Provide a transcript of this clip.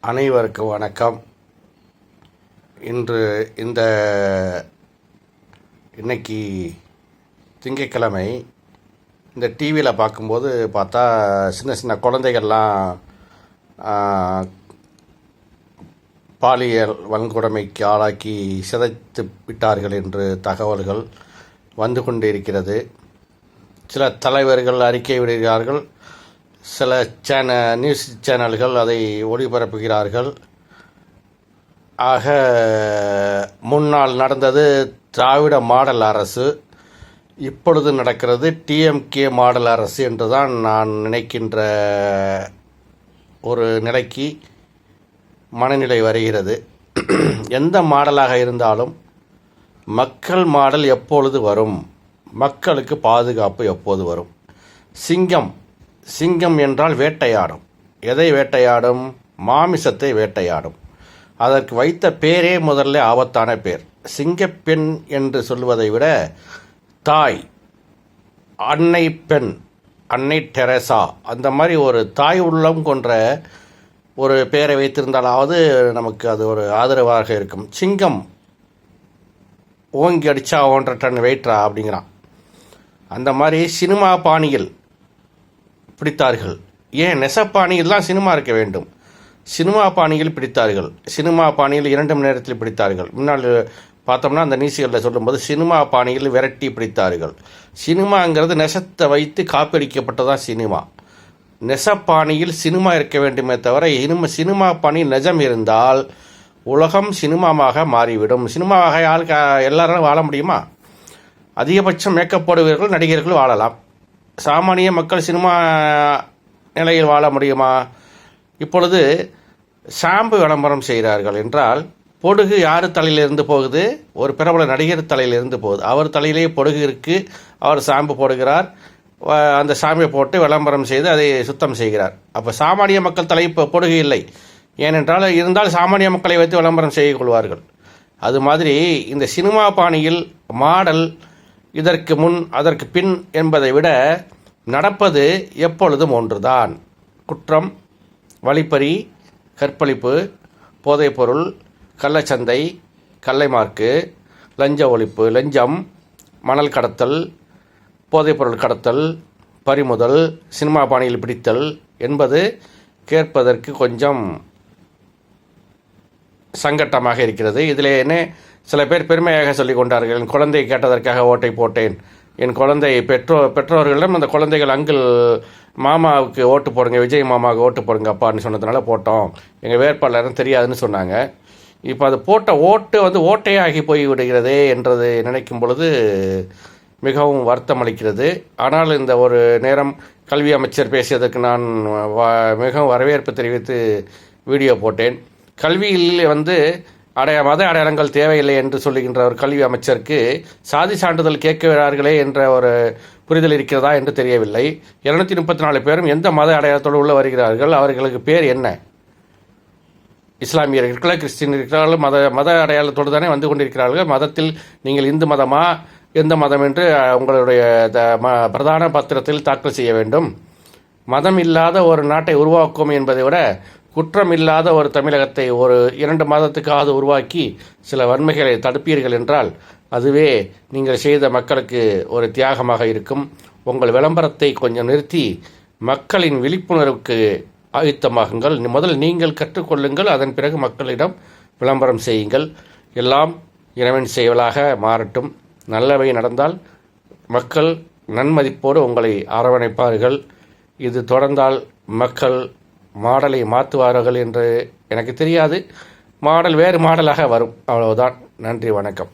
அனைவருக்கும் வணக்கம். இன்னைக்கு திங்கட்கிழமை. இந்த டிவியில் பார்க்கும்போது பார்த்தா சின்ன சின்ன குழந்தைகள்லாம் பாலியல் வன்கொடுமைக்கு ஆளாக்கி சிதைத்து விட்டார்கள் என்று தகவல்கள் வந்து கொண்டிருக்கிறது. சில தலைவர்கள் அறிக்கை விடுகிறார்கள், சில நியூஸ் சேனல்கள் அதை ஒளிபரப்புகிறார்கள். ஆக முன்னால் நடந்தது திராவிட மாடல் அரசு, இப்பொழுது நடக்கிறது டிஎம்கே மாடல் அரசு என்றுதான் நான் நினைக்கின்ற ஒரு நிலைக்கு மனநிலை வருகிறது. எந்த மாடலாக இருந்தாலும் மக்கள் மாடல் எப்பொழுது வரும்? மக்களுக்கு பாதுகாப்பு எப்போது வரும்? சிங்கம் என்றால் வேட்டையாடும். எதை வேட்டையாடும்? மாமிசத்தை வேட்டையாடும். அதற்கு வைத்த பேரே முதல்ல ஆபத்தான பேர். சிங்கப்பெண் என்று சொல்வதை விட தாய், அன்னை பெண், அன்னை டெரேசா, அந்த மாதிரி ஒரு தாய் உள்ளம் கொன்ற ஒரு பேரை வைத்திருந்தாலாவது நமக்கு அது ஒரு ஆதரவாக இருக்கும். சிங்கம் ஓங்கி அடித்தா 1.5 டன் வெயிட்ரா அப்படிங்கிறான். அந்த மாதிரி சினிமா பாணியில் பிடித்தார்கள். ஏன் நெசப்பாணியில் தான் சினிமா இருக்க வேண்டும்? சினிமா பாணியில் பிடித்தார்கள். சினிமா பாணியில் 2 மணி நேரத்தில் பிடித்தார்கள். முன்னால் பார்த்தோம்னா அந்த நியூஸ்களில் சொல்லும்போது சினிமா பாணியில் விரட்டி பிடித்தார்கள். சினிமாங்கிறது நெசத்தை வைத்து காப்பீடிக்கப்பட்டதான் சினிமா. நெசப்பாணியில் சினிமா இருக்க வேண்டுமே தவிர சினிமா பாணி நெஜம் இருந்தால் உலகம் சினிமாவாக மாறிவிடும். சினிமாவாக எல்லாரும் வாழ முடியுமா? அதிகபட்சம் மேக்கப் போடுவீர்கள், நடிகர்கள் வாழலாம். சாமானிய மக்கள் சினிமா நிலையில் வாழ முடியுமா? இப்பொழுது ஷாம்பு விளம்பரம் செய்கிறார்கள் என்றால் பொடுகு யார் தலையிலிருந்து போகுது? ஒரு பிரபல நடிகர் தலையிலிருந்து போகுது. அவர் தலையிலேயே பொடுகு இருக்குது, அவர் ஷாம்பு போடுகிறார், அந்த ஷாம்பை போட்டு விளம்பரம் செய்து அதை சுத்தம் செய்கிறார். அப்போ சாமானிய மக்கள் தலை பொடுகு இல்லை. ஏனென்றால் இருந்தால் சாமானிய மக்களை வைத்து விளம்பரம் செய்து கொள்வார்கள். அது மாதிரி இந்த சினிமா பாணியில் மாடல் இதற்கு முன் அதற்கு பின் என்பதை விட நடப்பது எப்பொழுதும் ஒன்றுதான். குற்றம், வழிப்பறி, கற்பழிப்பு, போதைப்பொருள், கள்ளச்சந்தை, கள்ளை மார்க்கு, லஞ்ச ஒழிப்பு, லஞ்சம், மணல் கடத்தல், போதைப்பொருள் கடத்தல், பறிமுதல், சினிமா பாணியில் பிடித்தல் என்பது கேட்பதற்கு கொஞ்சம் சங்கட்டமாக இருக்கிறது. இதில் என்ன சில பேர் பெருமையாக சொல்லிக் கொண்டார்கள், என் குழந்தை கேட்டதற்காக ஓட்டை போட்டேன், என் குழந்தை பெற்றோர்களிடம் அந்த குழந்தைகள் அங்கிள் மாமாவுக்கு ஓட்டு போடுங்க, விஜய் மாமாவுக்கு ஓட்டு போடுங்க அப்பான்னு சொன்னதுனால போட்டோம், எங்கள் வேட்பாளரும் தெரியாதுன்னு சொன்னாங்க. இப்போ அது போட்ட ஓட்டு ஓட்டையாகி போய் விடுகிறதே என்றது நினைக்கும் பொழுது மிகவும் வருத்தம் அளிக்கிறது. ஆனால் இந்த ஒரு நேரம் கல்வி அமைச்சர் பேசியதற்கு நான் மிகவும் வரவேற்பு தெரிவித்து வீடியோ போட்டேன். கல்வியில் மத அடையாளங்கள் தேவையில்லை என்று சொல்லுகின்ற ஒரு கல்வி அமைச்சருக்கு சாதி சான்றிதழ் கேட்கிறார்களே என்ற ஒரு புரிதல் இருக்கிறதா என்று தெரியவில்லை. 234 பேரும் எந்த மத அடையாளத்தோடு உள்ள வருகிறார்கள்? அவர்களுக்கு பேர் என்ன? இஸ்லாமியர்கள் இருக்கிறார்கள், கிறிஸ்டின் இருக்கிறார்கள், மத அடையாளத்தோடு தானே வந்து கொண்டிருக்கிறார்கள். மதத்தில் நீங்கள் இந்து மதமா, எந்த மதம் என்று உங்களுடைய பிரதான பத்திரத்தில் தாக்கல் செய்ய வேண்டும். மதம் இல்லாத ஒரு நாட்டை உருவாக்கும் என்பதை விட குற்றம் இல்லாத ஒரு தமிழகத்தை ஒரு 2 மாதத்துக்காவது உருவாக்கி சில வன்மைகளை தடுப்பீர்கள் என்றால் அதுவே நீங்கள் செய்த மக்களுக்கு ஒரு தியாகமாக இருக்கும். உங்கள் விளம்பரத்தை கொஞ்சம் நிறுத்தி மக்களின் விழிப்புணர்வுக்கு ஆயுத்தமாகுங்கள். முதல் நீங்கள் கற்றுக்கொள்ளுங்கள், அதன் பிறகு மக்களிடம் விளம்பரம் செய்யுங்கள். எல்லாம் இறைவன் செயலாக மாறட்டும். நல்லவை நடந்தால் மக்கள் நன்மதிப்போடு உங்களை அரவணைப்பார்கள். இது தொடர்ந்தால் மக்கள் மாடலை மாற்றுவார்கள் என்று எனக்கு தெரியாது. மாடல் வேறு மாடலாக வரும், அவ்வளவுதான். நன்றி, வணக்கம்.